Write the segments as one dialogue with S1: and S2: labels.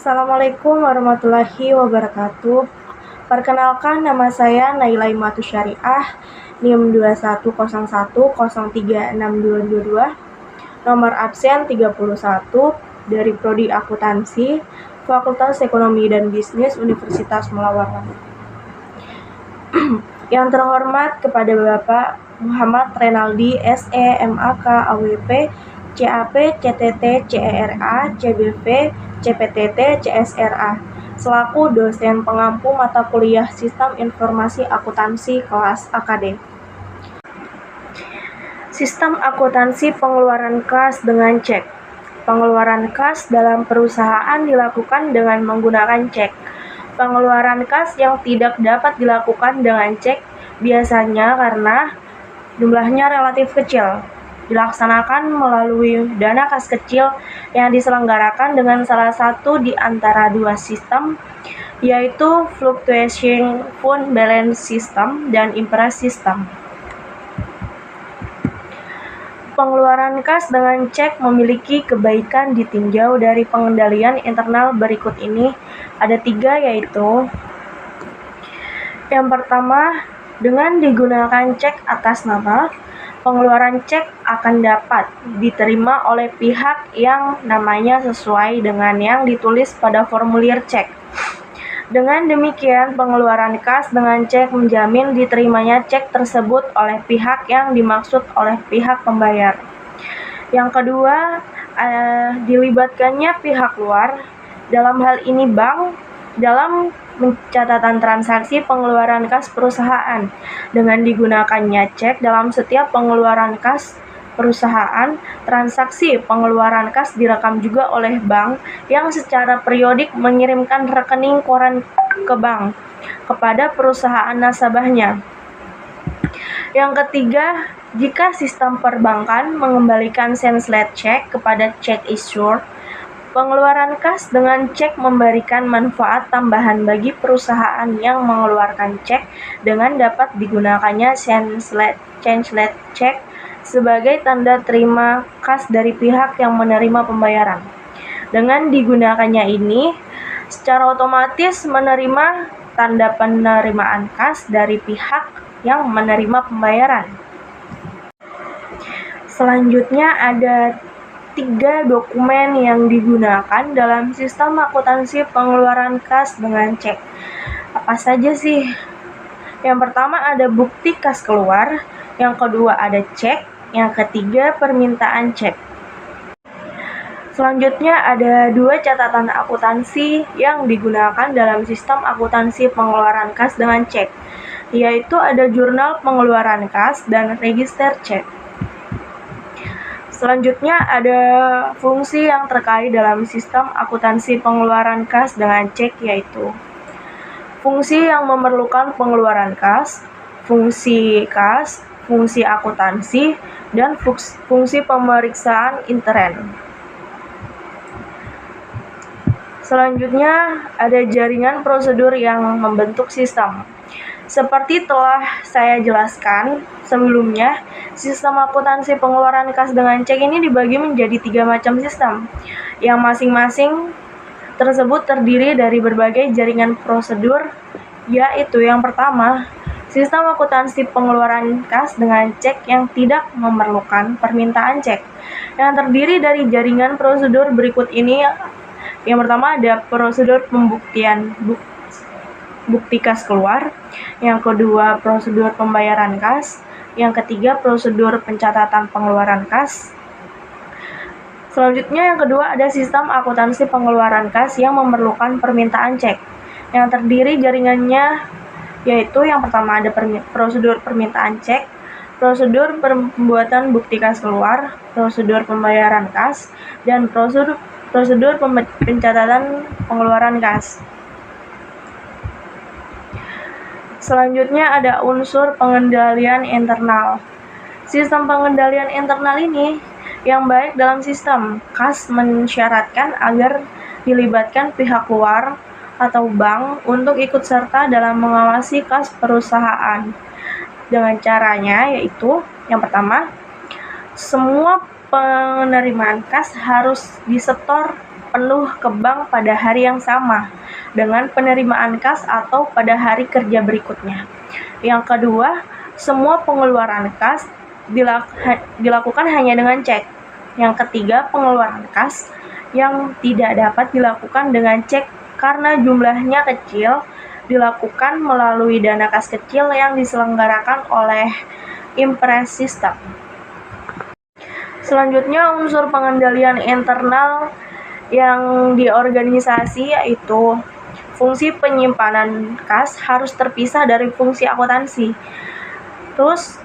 S1: Assalamualaikum warahmatullahi wabarakatuh. Perkenalkan, nama saya Naila Imatu Syariah, NIM 2101036222, nomor absen 31 dari Prodi Akuntansi, Fakultas Ekonomi dan Bisnis Universitas Mula Warman. Yang terhormat kepada Bapak Muhammad Renaldi, SE, MAK, AWP, CAP, CTT, CERA, CBV, CPTT, CSRA, selaku dosen pengampu mata kuliah Sistem Informasi Akuntansi kelas AKD. Sistem akuntansi pengeluaran kas dengan cek. Pengeluaran kas dalam perusahaan dilakukan dengan menggunakan cek. Pengeluaran kas yang tidak dapat dilakukan dengan cek biasanya karena jumlahnya relatif kecil, dilaksanakan melalui dana kas kecil yang diselenggarakan dengan salah satu di antara dua sistem, yaitu Fluctuation Fund Balance System dan Impress System. Pengeluaran kas dengan cek memiliki kebaikan ditinjau dari pengendalian internal berikut ini. Ada 3, yaitu yang pertama, dengan digunakan cek atas nama, pengeluaran cek akan dapat diterima oleh pihak yang namanya sesuai dengan yang ditulis pada formulir cek. Dengan demikian, pengeluaran kas dengan cek menjamin diterimanya cek tersebut oleh pihak yang dimaksud oleh pihak pembayar. Yang kedua, dilibatkannya pihak luar, dalam hal ini bank, dalam pencatatan transaksi pengeluaran kas perusahaan. Dengan digunakannya cek dalam setiap pengeluaran kas perusahaan, transaksi pengeluaran kas direkam juga oleh bank yang secara periodik mengirimkan rekening koran ke bank kepada perusahaan nasabahnya. Yang ketiga, jika sistem perbankan mengembalikan send-slate check kepada check issuer, pengeluaran kas dengan cek memberikan manfaat tambahan bagi perusahaan yang mengeluarkan cek dengan dapat digunakannya change-slate check sebagai tanda terima kas dari pihak yang menerima pembayaran. Dengan digunakannya ini, secara otomatis menerima tanda penerimaan kas dari pihak yang menerima pembayaran. Selanjutnya ada 3 dokumen yang digunakan dalam sistem akuntansi pengeluaran kas dengan cek. Apa saja sih? Yang pertama ada bukti kas keluar, yang kedua ada cek, yang ketiga permintaan cek. Selanjutnya ada 2 catatan akuntansi yang digunakan dalam sistem akuntansi pengeluaran kas dengan cek, yaitu ada jurnal pengeluaran kas dan register cek. Selanjutnya ada fungsi yang terkait dalam sistem akuntansi pengeluaran kas dengan cek, yaitu fungsi yang memerlukan pengeluaran kas, fungsi kas, fungsi akuntansi, dan fungsi pemeriksaan intern. Selanjutnya ada jaringan prosedur yang membentuk sistem. Seperti telah saya jelaskan sebelumnya, sistem akuntansi pengeluaran kas dengan cek ini dibagi menjadi 3 macam sistem, yang masing-masing tersebut terdiri dari berbagai jaringan prosedur, yaitu yang pertama, sistem akuntansi pengeluaran kas dengan cek yang tidak memerlukan permintaan cek, yang terdiri dari jaringan prosedur berikut ini. Yang pertama ada prosedur pembuktian bukti kas keluar, yang kedua prosedur pembayaran kas, yang ketiga prosedur pencatatan pengeluaran kas. Selanjutnya yang kedua ada sistem akuntansi pengeluaran kas yang memerlukan permintaan cek, yang terdiri jaringannya yaitu yang pertama ada prosedur permintaan cek, prosedur pembuatan bukti kas keluar, prosedur pembayaran kas, dan prosedur pencatatan pengeluaran kas. Selanjutnya ada unsur pengendalian internal. Sistem pengendalian internal ini yang baik dalam sistem kas mensyaratkan agar dilibatkan pihak luar atau bank untuk ikut serta dalam mengawasi kas perusahaan. Dengan caranya yaitu yang pertama, semua penerimaan kas harus disetor penuh ke bank pada hari yang sama dengan penerimaan kas atau pada hari kerja berikutnya. Yang kedua, semua pengeluaran kas dilakukan hanya dengan cek. Yang ketiga, pengeluaran kas yang tidak dapat dilakukan dengan cek karena jumlahnya kecil dilakukan melalui dana kas kecil yang diselenggarakan oleh Impress System. Selanjutnya, unsur pengendalian internal yang di organisasi yaitu fungsi penyimpanan kas harus terpisah dari fungsi akuntansi. Terus,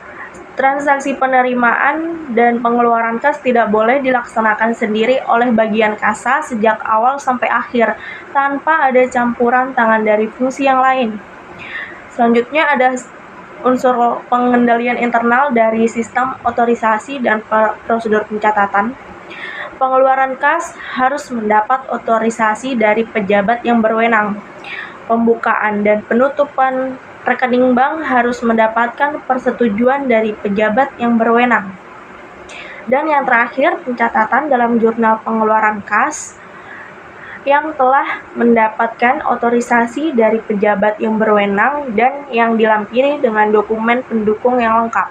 S1: transaksi penerimaan dan pengeluaran kas tidak boleh dilaksanakan sendiri oleh bagian kasa sejak awal sampai akhir tanpa ada campuran tangan dari fungsi yang lain. Selanjutnya ada unsur pengendalian internal dari sistem otorisasi dan prosedur pencatatan. Pengeluaran kas harus mendapat otorisasi dari pejabat yang berwenang. Pembukaan dan penutupan rekening bank harus mendapatkan persetujuan dari pejabat yang berwenang. Dan yang terakhir, pencatatan dalam jurnal pengeluaran kas yang telah mendapatkan otorisasi dari pejabat yang berwenang dan yang dilampiri dengan dokumen pendukung yang lengkap.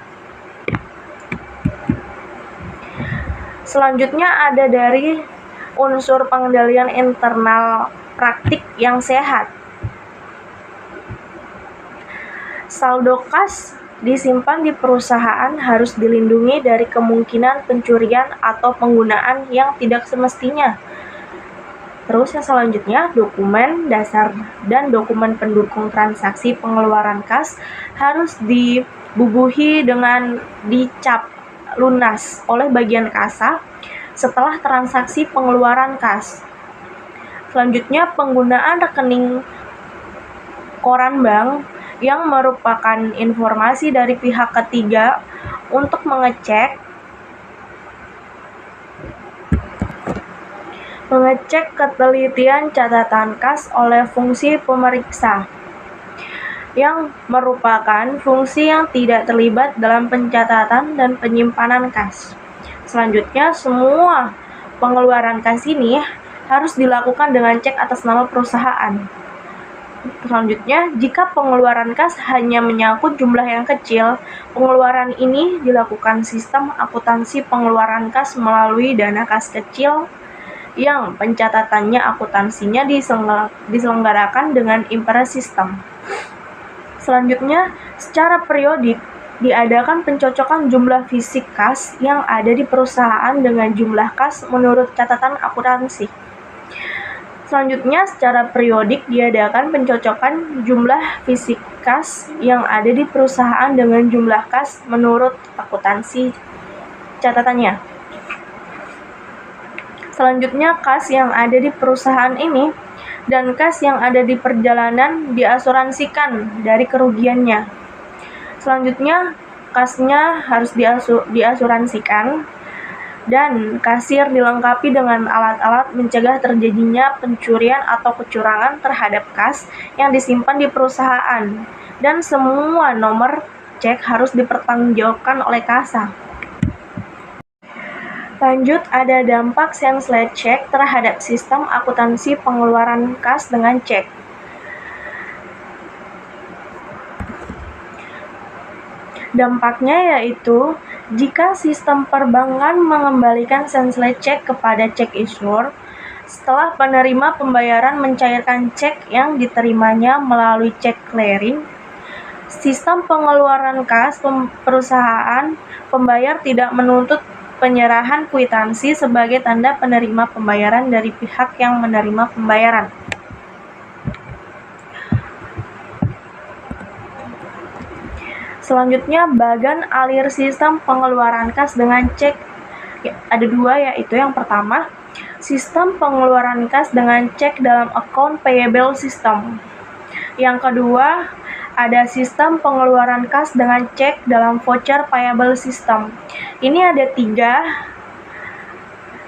S1: Selanjutnya ada dari unsur pengendalian internal praktik yang sehat. Saldo kas disimpan di perusahaan harus dilindungi dari kemungkinan pencurian atau penggunaan yang tidak semestinya. Terus yang selanjutnya, dokumen dasar dan dokumen pendukung transaksi pengeluaran kas harus dibubuhi dengan dicap lunas oleh bagian kasa setelah transaksi pengeluaran kas. Selanjutnya, penggunaan rekening koran bank yang merupakan informasi dari pihak ketiga untuk mengecek ketelitian catatan kas oleh fungsi pemeriksa yang merupakan fungsi yang tidak terlibat dalam pencatatan dan penyimpanan kas. Selanjutnya, semua pengeluaran kas ini harus dilakukan dengan cek atas nama perusahaan. Selanjutnya, jika pengeluaran kas hanya menyangkut jumlah yang kecil, pengeluaran ini dilakukan sistem akuntansi pengeluaran kas melalui dana kas kecil yang pencatatannya akuntansinya diselenggarakan dengan Impress System. Selanjutnya, secara periodik diadakan pencocokan jumlah fisik kas yang ada di perusahaan dengan jumlah kas menurut catatan akuntansi. Selanjutnya, secara periodik diadakan pencocokan jumlah fisik kas yang ada di perusahaan dengan jumlah kas menurut akuntansi catatannya. Selanjutnya, kas yang ada di perusahaan ini dan kas yang ada di perjalanan diasuransikan dari kerugiannya. Selanjutnya, kasnya harus diasuransikan dan kasir dilengkapi dengan alat-alat mencegah terjadinya pencurian atau kecurangan terhadap kas yang disimpan di perusahaan, dan semua nomor cek harus dipertanggungjawabkan oleh kasa. Lanjut, ada dampak Sensled Check terhadap sistem akuntansi pengeluaran kas dengan cek. Dampaknya yaitu, jika sistem perbankan mengembalikan Sensled Check kepada check issuer, setelah penerima pembayaran mencairkan cek yang diterimanya melalui check clearing, sistem pengeluaran kas perusahaan pembayar tidak menuntut penyerahan kwitansi sebagai tanda penerima pembayaran dari pihak yang menerima pembayaran. Selanjutnya, bagan alir sistem pengeluaran kas dengan cek. Ada dua, yaitu yang pertama, sistem pengeluaran kas dengan cek dalam account payable system. Yang kedua, ada sistem pengeluaran kas dengan cek dalam voucher payable system. Ini ada 3,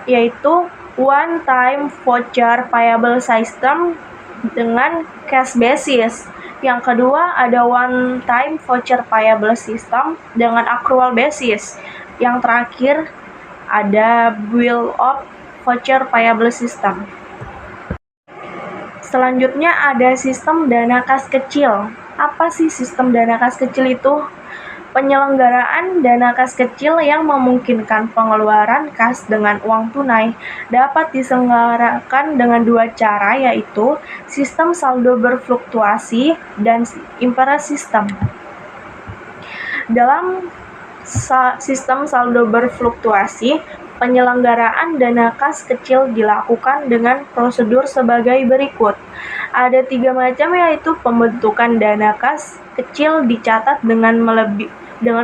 S1: yaitu one time voucher payable system dengan cash basis. Yang kedua, ada one time voucher payable system dengan accrual basis. Yang terakhir, ada bill of voucher payable system. Selanjutnya ada sistem dana kas kecil. Apa sih sistem dana kas kecil itu? Penyelenggaraan dana kas kecil yang memungkinkan pengeluaran kas dengan uang tunai dapat diselenggarakan dengan dua cara, yaitu sistem saldo berfluktuasi dan imperes sistem. Dalam sistem saldo berfluktuasi, penyelenggaraan dana kas kecil dilakukan dengan prosedur sebagai berikut. Ada 3 macam, yaitu pembentukan dana kas kecil dicatat dengan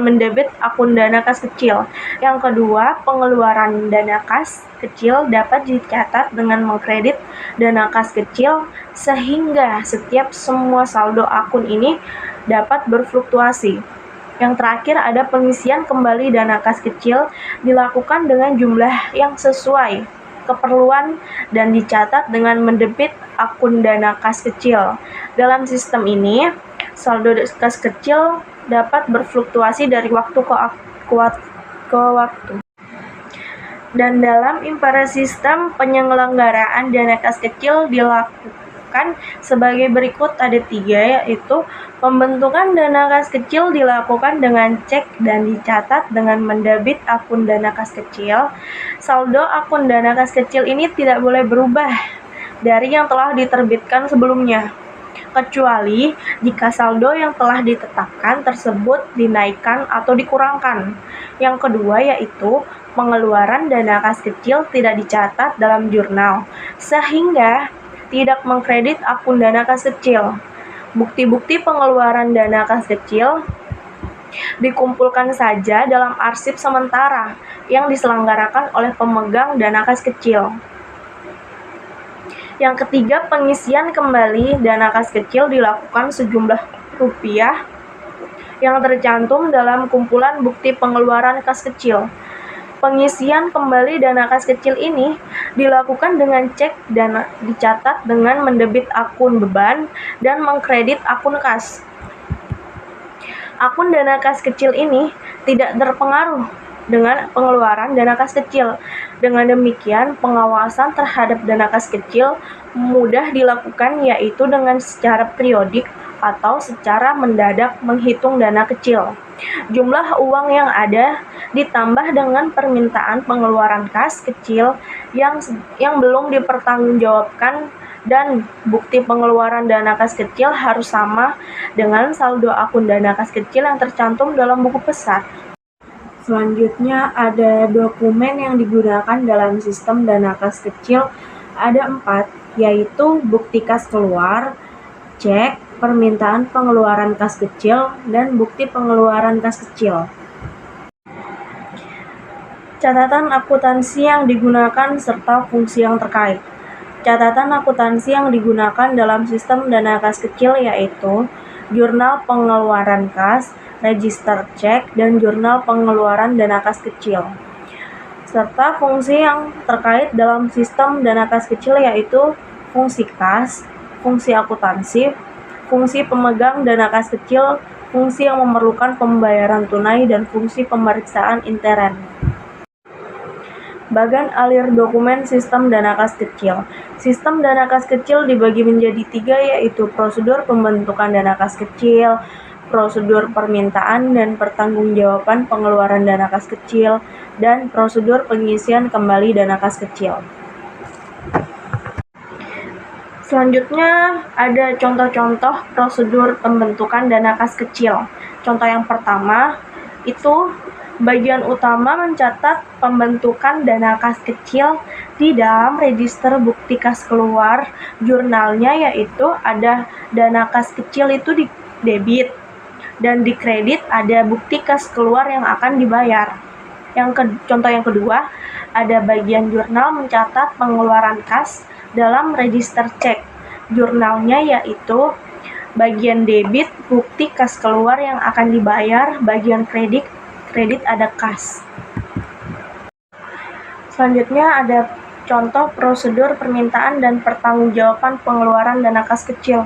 S1: mendebit akun dana kas kecil. Yang kedua, pengeluaran dana kas kecil dapat dicatat dengan mengkredit dana kas kecil, sehingga setiap semua saldo akun ini dapat berfluktuasi. Yang terakhir ada pengisian kembali dana kas kecil dilakukan dengan jumlah yang sesuai keperluan dan dicatat dengan mendebit akun dana kas kecil. Dalam sistem ini, saldo kas kecil dapat berfluktuasi dari waktu ke waktu. Dan dalam imperes sistem, penyelenggaraan dana kas kecil dilakukan sebagai berikut. Ada 3, yaitu pembentukan dana kas kecil dilakukan dengan cek dan dicatat dengan mendebit akun dana kas kecil. Saldo akun dana kas kecil ini tidak boleh berubah dari yang telah diterbitkan sebelumnya, kecuali jika saldo yang telah ditetapkan tersebut dinaikkan atau dikurangkan. Yang kedua, yaitu pengeluaran dana kas kecil tidak dicatat dalam jurnal, sehingga tidak mengkredit akun dana kas kecil. Bukti-bukti pengeluaran dana kas kecil dikumpulkan saja dalam arsip sementara yang diselenggarakan oleh pemegang dana kas kecil. Yang ketiga, pengisian kembali dana kas kecil dilakukan sejumlah rupiah yang tercantum dalam kumpulan bukti pengeluaran kas kecil. Pengisian kembali dana kas kecil ini dilakukan dengan cek dan dicatat dengan mendebit akun beban dan mengkredit akun kas. Akun dana kas kecil ini tidak terpengaruh dengan pengeluaran dana kas kecil. Dengan demikian, pengawasan terhadap dana kas kecil mudah dilakukan, yaitu dengan secara periodik atau secara mendadak menghitung dana kecil. Jumlah uang yang ada ditambah dengan permintaan pengeluaran kas kecil yang belum dipertanggungjawabkan, dan bukti pengeluaran dana kas kecil harus sama dengan saldo akun dana kas kecil yang tercantum dalam buku besar. Selanjutnya ada dokumen yang digunakan dalam sistem dana kas kecil. Ada 4, yaitu bukti kas keluar, cek, permintaan pengeluaran kas kecil, dan bukti pengeluaran kas kecil. Catatan akuntansi yang digunakan serta fungsi yang terkait. Catatan akuntansi yang digunakan dalam sistem dana kas kecil yaitu jurnal pengeluaran kas, register cek, dan jurnal pengeluaran dana kas kecil. Serta fungsi yang terkait dalam sistem dana kas kecil yaitu fungsi kas, fungsi akuntansi, fungsi pemegang dana kas kecil, fungsi yang memerlukan pembayaran tunai, dan fungsi pemeriksaan intern. Bagan alir dokumen sistem dana kas kecil. Sistem dana kas kecil dibagi menjadi 3, yaitu prosedur pembentukan dana kas kecil, prosedur permintaan dan pertanggungjawaban pengeluaran dana kas kecil, dan prosedur pengisian kembali dana kas kecil. Selanjutnya ada contoh-contoh prosedur pembentukan dana kas kecil. Contoh yang pertama itu bagian utama mencatat pembentukan dana kas kecil di dalam register bukti kas keluar jurnalnya, yaitu ada dana kas kecil itu di debit dan di kredit ada bukti kas keluar yang akan dibayar. Contoh yang kedua, ada bagian jurnal mencatat pengeluaran kas dalam register cek jurnalnya, yaitu bagian debit bukti kas keluar yang akan dibayar, bagian kredit ada kas. Selanjutnya ada contoh prosedur permintaan dan pertanggungjawaban pengeluaran dana kas kecil.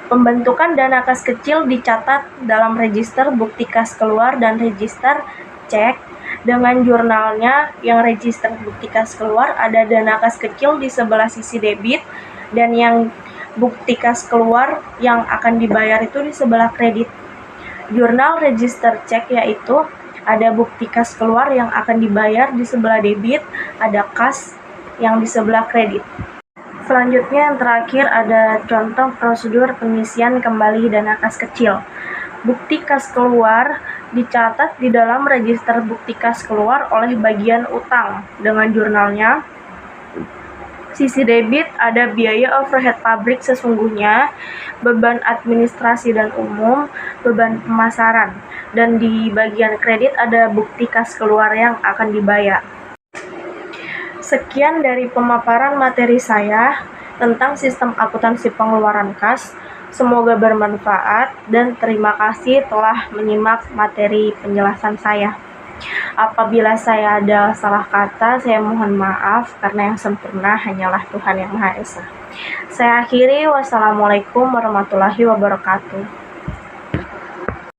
S1: Pembentukan dana kas kecil dicatat dalam register bukti kas keluar dan register cek Dengan jurnalnya yang register bukti kas keluar, ada dana kas kecil di sebelah sisi debit, dan yang bukti kas keluar yang akan dibayar itu di sebelah kredit. Jurnal register cek yaitu ada bukti kas keluar yang akan dibayar di sebelah debit, ada kas yang di sebelah kredit. Selanjutnya yang terakhir ada contoh prosedur pengisian kembali dana kas kecil. Bukti kas keluar dicatat di dalam register bukti kas keluar oleh bagian utang dengan jurnalnya. Sisi debit ada biaya overhead pabrik sesungguhnya, beban administrasi dan umum, beban pemasaran, dan di bagian kredit ada bukti kas keluar yang akan dibayar. Sekian dari pemaparan materi saya tentang sistem akuntansi pengeluaran kas. Semoga bermanfaat dan terima kasih telah menyimak materi penjelasan saya. Apabila saya ada salah kata, saya mohon maaf karena yang sempurna hanyalah Tuhan Yang Maha Esa. Saya akhiri, wassalamualaikum warahmatullahi wabarakatuh.